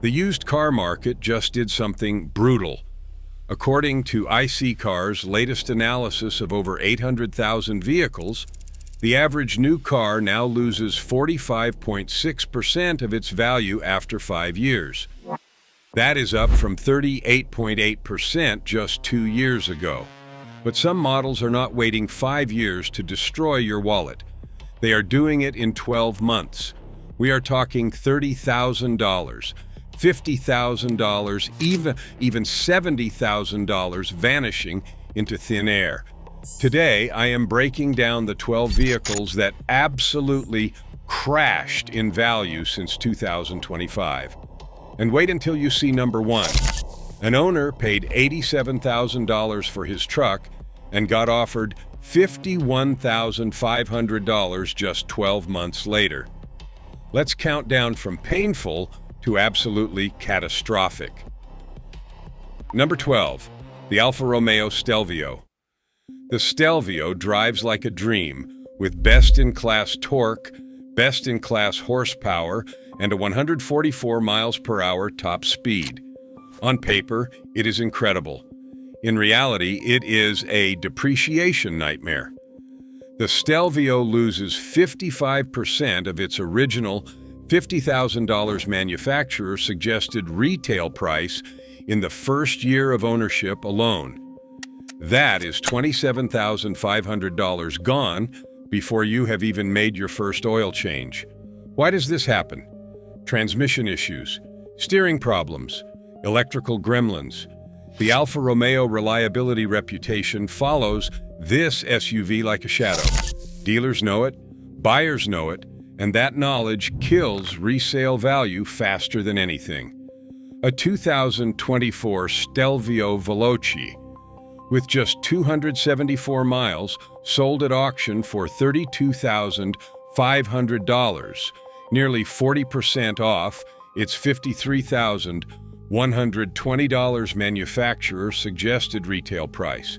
The used car market just did something brutal. According to IC latest analysis of over 800,000 vehicles, the average new car now loses 45.6% of its value after 5 years. That is up from 38.8% just 2 years ago. But some models are not waiting 5 years to destroy your wallet. They are doing it in 12 months. We are talking $30,000, $50,000, even $70,000 vanishing into thin air. Today, I am breaking down the 12 vehicles that absolutely crashed in value since 2025. And wait until you see number 1. An owner paid $87,000 for his truck and got offered $51,500 just 12 months later. Let's count down from painful to absolutely catastrophic. Number 12, the Alfa Romeo Stelvio. The Stelvio drives like a dream, with best-in-class torque, best-in-class horsepower, and a 144 miles per hour top speed. On paper, it is incredible. In reality, it is a depreciation nightmare. The Stelvio loses 55% of its original $50,000 manufacturer-suggested retail price in the first year of ownership alone. That is $27,500 gone before you have even made your first oil change. Why does this happen? Transmission issues, steering problems, electrical gremlins. The Alfa Romeo reliability reputation follows this SUV like a shadow. Dealers know it, buyers know it, and that knowledge kills resale value faster than anything. A 2024 Stelvio Veloce, with just 274 miles, sold at auction for $32,500, nearly 40% off its $53,120 manufacturer-suggested retail price.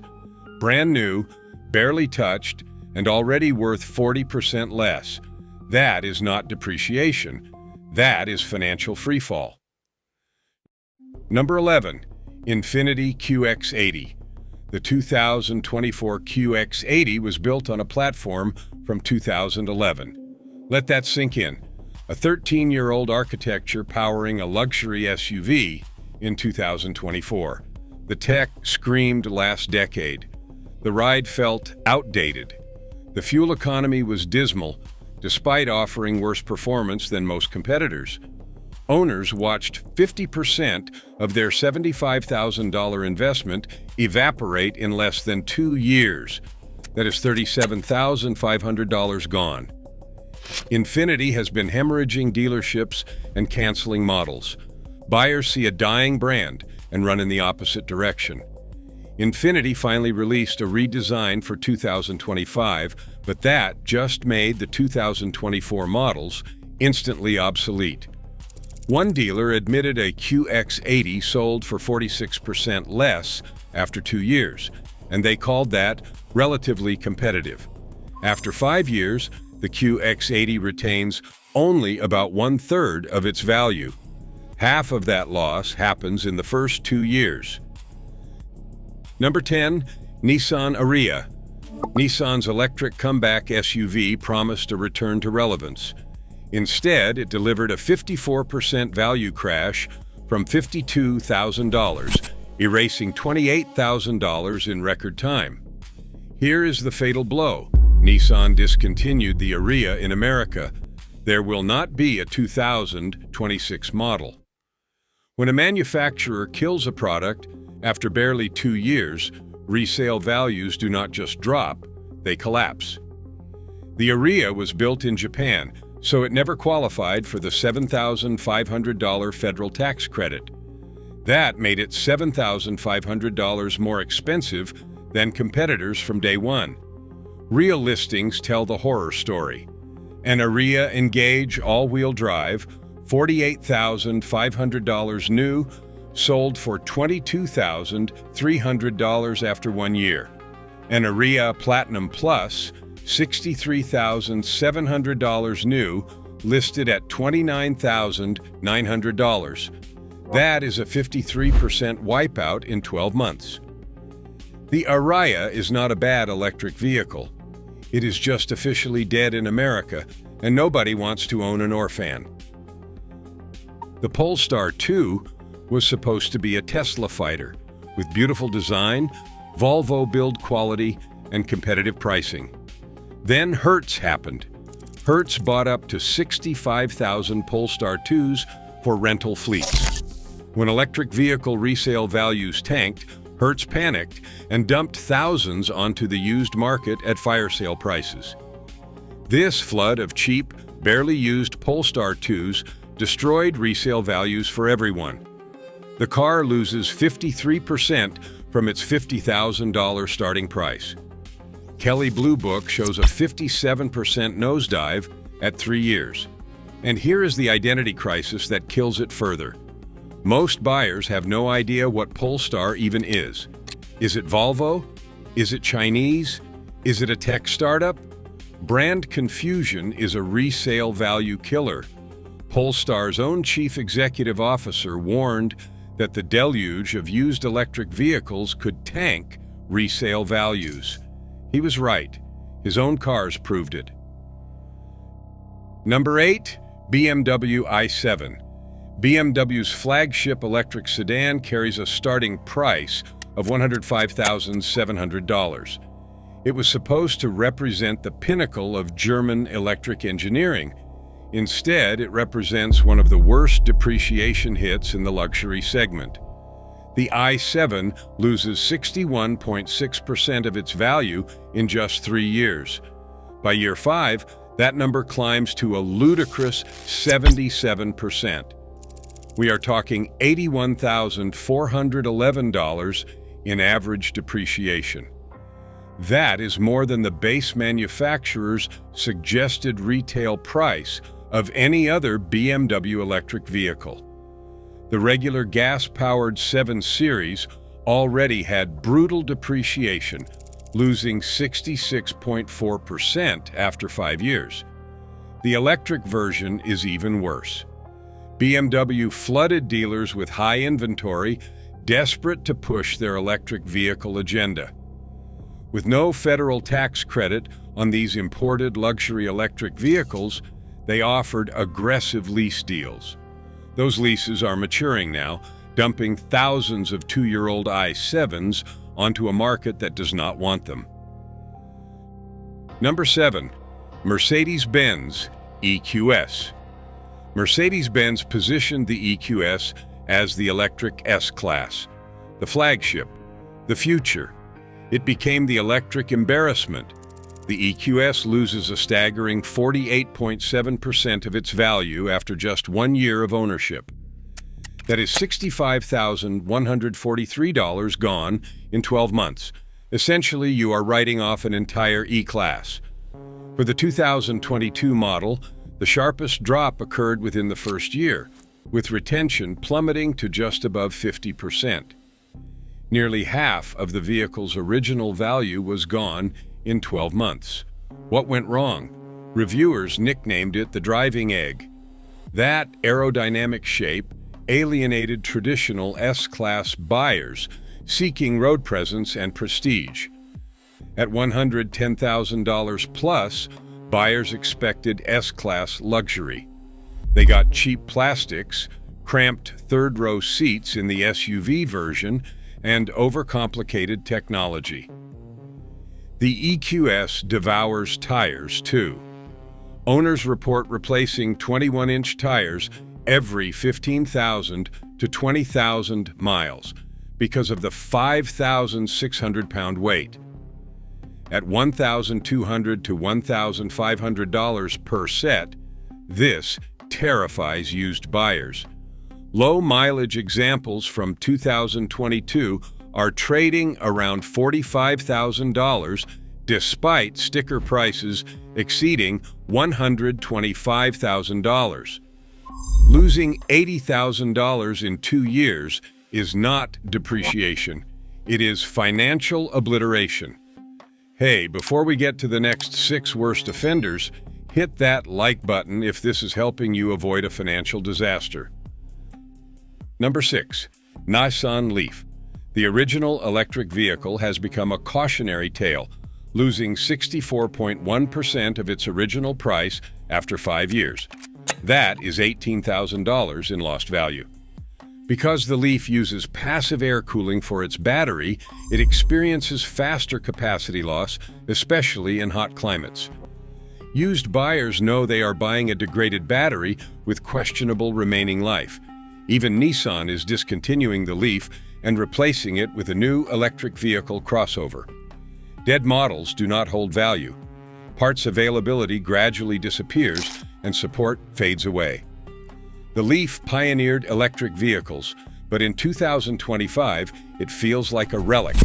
Brand new, barely touched, and already worth 40% less. That is not depreciation. That is financial freefall. Number 11, Infiniti QX80. The 2024 QX80 was built on a platform from 2011. Let that sink in. A 13-year-old architecture powering a luxury SUV in 2024. The tech screamed last decade. The ride felt outdated. The fuel economy was dismal, despite offering worse performance than most competitors. Owners watched 50% of their $75,000 investment evaporate in less than 2 years. That is $37,500 gone. Infiniti has been hemorrhaging dealerships and canceling models. Buyers see a dying brand and run in the opposite direction. Infiniti finally released a redesign for 2025, but that just made the 2024 models instantly obsolete. One dealer admitted a QX80 sold for 46% less after 2 years, and they called that relatively competitive. After 5 years, the QX80 retains only about 1/3 of its value. Half of that loss happens in the first 2 years. Number 10, Nissan Ariya. Nissan's electric comeback SUV promised a return to relevance. Instead, it delivered a 54% value crash from $52,000, erasing $28,000 in record time. Here is the fatal blow. Nissan discontinued the Ariya in America. There will not be a 2026 model. When a manufacturer kills a product after barely 2 years, resale values do not just drop, they collapse. The Ariya was built in Japan, so it never qualified for the $7,500 federal tax credit. That made it $7,500 more expensive than competitors from day one. Real listings tell the horror story. An Ariya Engage all-wheel drive, $48,500 new, sold for $22,300 after 1 year. An Ariya Platinum Plus, $63,700 new, listed at $29,900. That is a 53% wipeout in 12 months. The Ariya is not a bad electric vehicle. It is just officially dead in America, and nobody wants to own an Orphan. The Polestar 2 was supposed to be a Tesla fighter, with beautiful design, Volvo build quality, and competitive pricing. Then Hertz happened. Hertz bought up to 65,000 Polestar 2s for rental fleets. When electric vehicle resale values tanked, Hertz panicked and dumped thousands onto the used market at fire sale prices. This flood of cheap, barely used Polestar 2s destroyed resale values for everyone. The car loses 53% from its $50,000 starting price. Kelley Blue Book shows a 57% nosedive at 3 years. And here is the identity crisis that kills it further. Most buyers have no idea what Polestar even is. Is it Volvo? Is it Chinese? Is it a tech startup? Brand confusion is a resale value killer. Polestar's own chief executive officer warned that the deluge of used electric vehicles could tank resale values. He was right. His own cars proved it. Number 8, BMW i7. BMW's flagship electric sedan carries a starting price of $105,700. It was supposed to represent the pinnacle of German electric engineering. Instead, it represents one of the worst depreciation hits in the luxury segment. The i7 loses 61.6% of its value in just 3 years. By year 5, that number climbs to a ludicrous 77%. We are talking $81,411 in average depreciation. That is more than the base manufacturer's suggested retail price of any other BMW electric vehicle. The regular gas-powered 7 Series already had brutal depreciation, losing 66.4% after 5 years. The electric version is even worse. BMW flooded dealers with high inventory, desperate to push their electric vehicle agenda. With no federal tax credit on these imported luxury electric vehicles, they offered aggressive lease deals. Those leases are maturing now, dumping thousands of 2-year-old i7s onto a market that does not want them. Number 7, Mercedes-Benz EQS. Mercedes-Benz positioned the EQS as the electric S-Class, the flagship, the future. It became the electric embarrassment. The EQS loses a staggering 48.7% of its value after just 1 year of ownership. That is $65,143 gone in 12 months. Essentially, you are writing off an entire E-Class. For the 2022 model, the sharpest drop occurred within the first year, with retention plummeting to just above 50%. Nearly half of the vehicle's original value was gone in 12 months. What went wrong? Reviewers nicknamed it the driving egg. That aerodynamic shape alienated traditional S-Class buyers seeking road presence and prestige. At $110,000 plus, buyers expected S-Class luxury. They got cheap plastics, cramped third-row seats in the SUV version, and overcomplicated technology. The EQS devours tires, too. Owners report replacing 21-inch tires every 15,000 to 20,000 miles because of the 5,600-pound weight. At $1,200 to $1,500 per set, this terrifies used buyers. Low-mileage examples from 2022 are trading around $45,000 despite sticker prices exceeding $125,000. Losing $80,000 in 2 years is not depreciation. It is financial obliteration. Hey, before we get to the next 6 worst offenders, hit that like button if this is helping you avoid a financial disaster. Number 6. Nissan Leaf. The original electric vehicle has become a cautionary tale, losing 64.1% of its original price after 5 years. That is $18,000 in lost value. Because the Leaf uses passive air cooling for its battery, it experiences faster capacity loss, especially in hot climates. Used buyers know they are buying a degraded battery with questionable remaining life. Even Nissan is discontinuing the Leaf and replacing it with a new electric vehicle crossover. Dead models do not hold value. Parts availability gradually disappears and support fades away. The Leaf pioneered electric vehicles, but in 2025, it feels like a relic.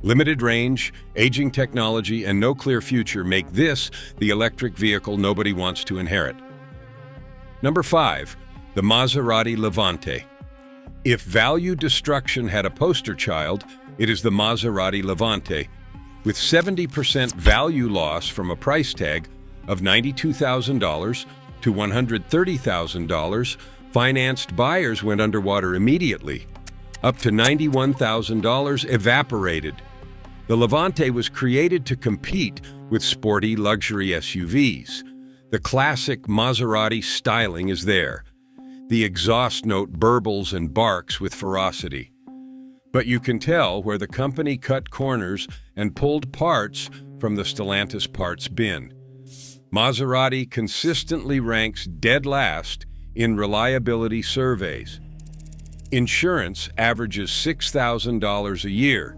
Limited range, aging technology, and no clear future make this the electric vehicle nobody wants to inherit. Number 5. The Maserati Levante. If value destruction had a poster child, it is the Maserati Levante. With 70% value loss from a price tag of $92,000 to $130,000, financed buyers went underwater immediately. Up to $91,000 evaporated. The Levante was created to compete with sporty luxury SUVs. The classic Maserati styling is there. The exhaust note burbles and barks with ferocity. But you can tell where the company cut corners and pulled parts from the Stellantis parts bin. Maserati consistently ranks dead last in reliability surveys. Insurance averages $6,000 a year.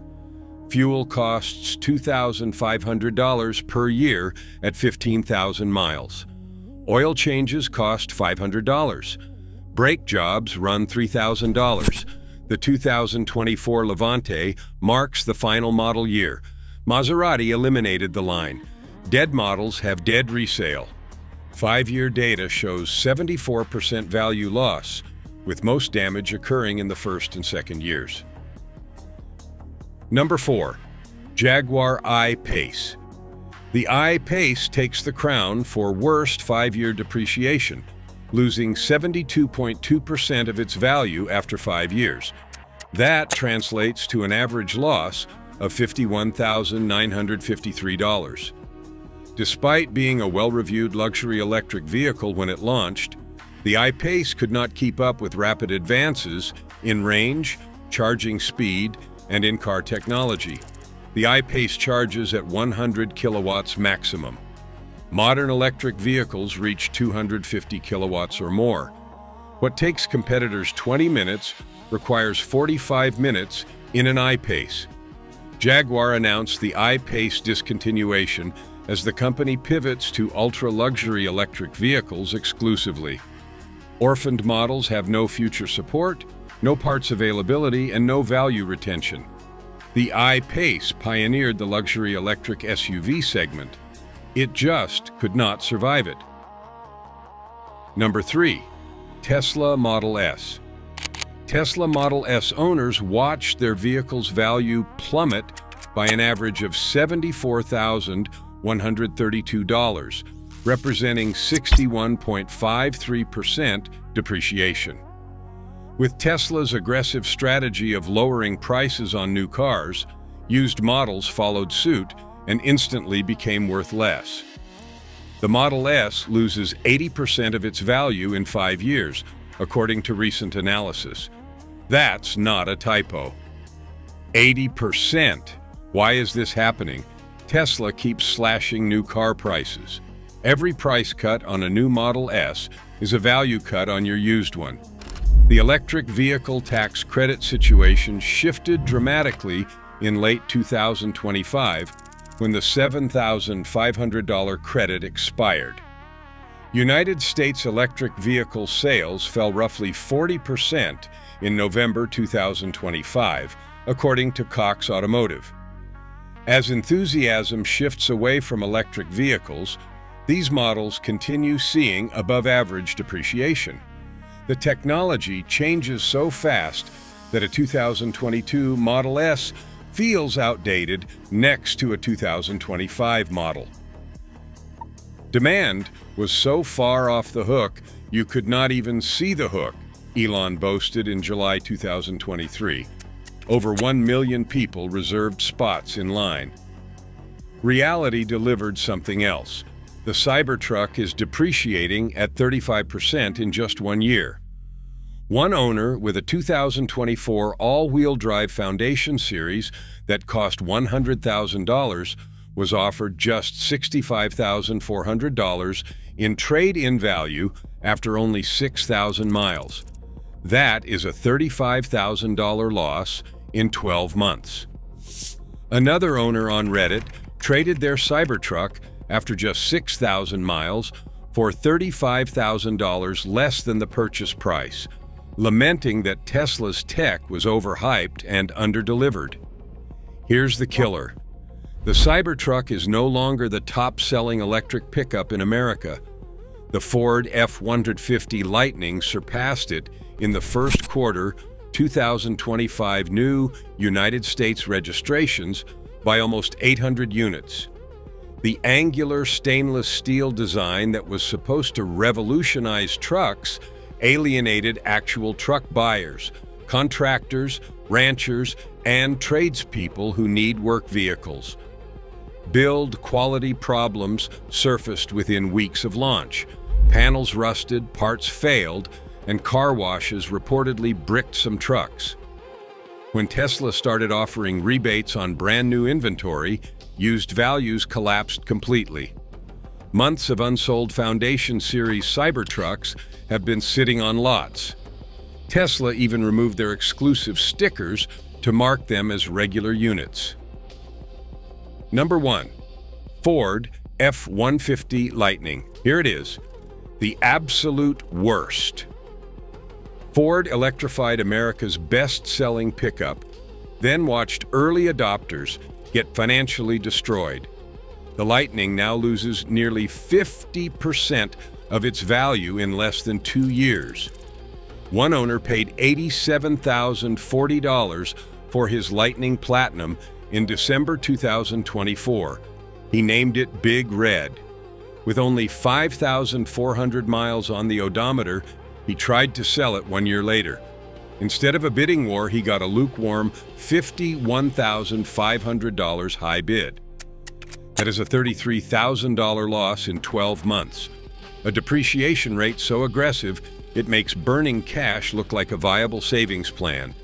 Fuel costs $2,500 per year at 15,000 miles. Oil changes cost $500. Brake jobs run $3,000. The 2024 Levante marks the final model year. Maserati eliminated the line. Dead models have dead resale. 5-year data shows 74% value loss, with most damage occurring in the first and second years. Number 4. Jaguar I-Pace. The I-Pace takes the crown for worst 5-year depreciation, losing 72.2% of its value after 5 years. That translates to an average loss of $51,953. Despite being a well-reviewed luxury electric vehicle when it launched, the I-Pace could not keep up with rapid advances in range, charging speed, and in-car technology. The I-Pace charges at 100 kilowatts maximum. Modern electric vehicles reach 250 kilowatts or more. What takes competitors 20 minutes requires 45 minutes in an I-Pace. Jaguar announced the I-Pace discontinuation as the company pivots to ultra-luxury electric vehicles exclusively. Orphaned models have no future support, no parts availability, and no value retention. The I-Pace pioneered the luxury electric SUV segment. It just could not survive it. Number 3. Tesla Model S. Tesla Model S owners watched their vehicle's value plummet by an average of $74,132, representing 61.53% depreciation. With Tesla's aggressive strategy of lowering prices on new cars, used models followed suit and instantly became worth less. The Model S loses 80% of its value in 5 years, according to recent analysis. That's not a typo. 80%. Why is this happening? Tesla keeps slashing new car prices. Every price cut on a new Model S is a value cut on your used one. The electric vehicle tax credit situation shifted dramatically in late 2025 when the $7,500 credit expired. United States electric vehicle sales fell roughly 40% in November 2025, according to Cox Automotive. As enthusiasm shifts away from electric vehicles, these models continue seeing above-average depreciation. The technology changes so fast that a 2022 Model S feels outdated next to a 2025 model. Demand was so far off the hook, you could not even see the hook, Elon boasted in July 2023. Over 1 million people reserved spots in line. Reality delivered something else. The Cybertruck is depreciating at 35% in just 1 year. One owner with a 2024 all-wheel drive Foundation series that cost $100,000 was offered just $65,400 in trade-in value after only 6,000 miles. That is a $35,000 loss in 12 months. Another owner on Reddit traded their Cybertruck after just 6,000 miles for $35,000 less than the purchase price, lamenting that Tesla's tech was overhyped and underdelivered. Here's the killer. The Cybertruck is no longer the top-selling electric pickup in America. The Ford F-150 Lightning surpassed it in the first quarter 2025 new United States registrations by almost 800 units. The angular stainless steel design that was supposed to revolutionize trucks alienated actual truck buyers, contractors, ranchers, and tradespeople who need work vehicles. Build quality problems surfaced within weeks of launch. Panels rusted, parts failed, and car washes reportedly bricked some trucks. When Tesla started offering rebates on brand new inventory, used values collapsed completely. Months of unsold Foundation Series Cybertrucks have been sitting on lots. Tesla even removed their exclusive stickers to mark them as regular units. Number 1. Ford F-150 Lightning. Here it is. The absolute worst. Ford electrified America's best-selling pickup, then watched early adopters get financially destroyed. The Lightning now loses nearly 50% of its value in less than 2 years. One owner paid $87,040 for his Lightning Platinum in December 2024. He named it Big Red. With only 5,400 miles on the odometer, he tried to sell it 1 year later. Instead of a bidding war, he got a lukewarm $51,500 high bid. That is a $33,000 loss in 12 months. A depreciation rate so aggressive, it makes burning cash look like a viable savings plan.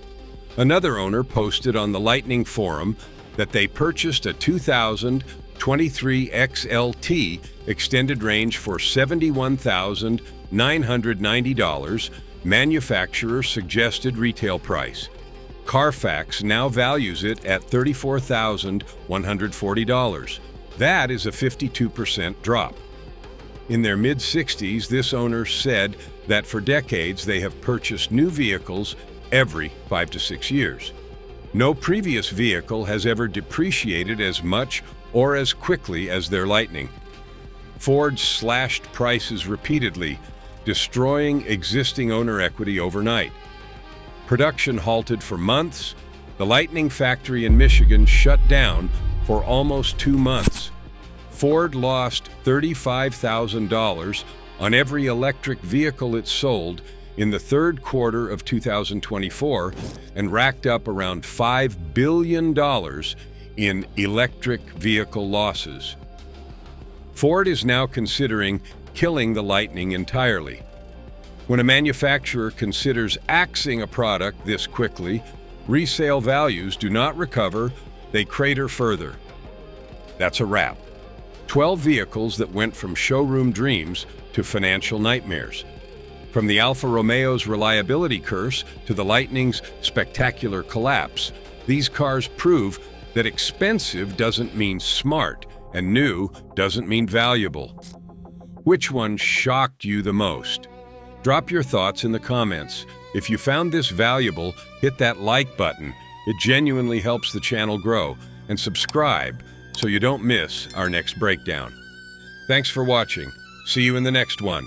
Another owner posted on the Lightning forum that they purchased a 2023 XLT extended range for $71,990, manufacturer suggested retail price. Carfax now values it at $34,140. That is a 52% drop. In their mid-60s, this owner said that for decades they have purchased new vehicles every 5 to 6 years. No previous vehicle has ever depreciated as much or as quickly as their Lightning. Ford slashed prices repeatedly, destroying existing owner equity overnight. Production halted for months. The Lightning factory in Michigan shut down for almost 2 months. Ford lost $35,000 on every electric vehicle it sold in the third quarter of 2024 and racked up around $5 billion in electric vehicle losses. Ford is now considering killing the Lightning entirely. When a manufacturer considers axing a product this quickly, resale values do not recover, they crater further. That's a wrap. 12 vehicles that went from showroom dreams to financial nightmares. From the Alfa Romeo's reliability curse to the Lightning's spectacular collapse, these cars prove that expensive doesn't mean smart and new doesn't mean valuable. Which one shocked you the most? Drop your thoughts in the comments. If you found this valuable, hit that like button. It genuinely helps the channel grow. And subscribe so you don't miss our next breakdown. Thanks for watching. See you in the next one.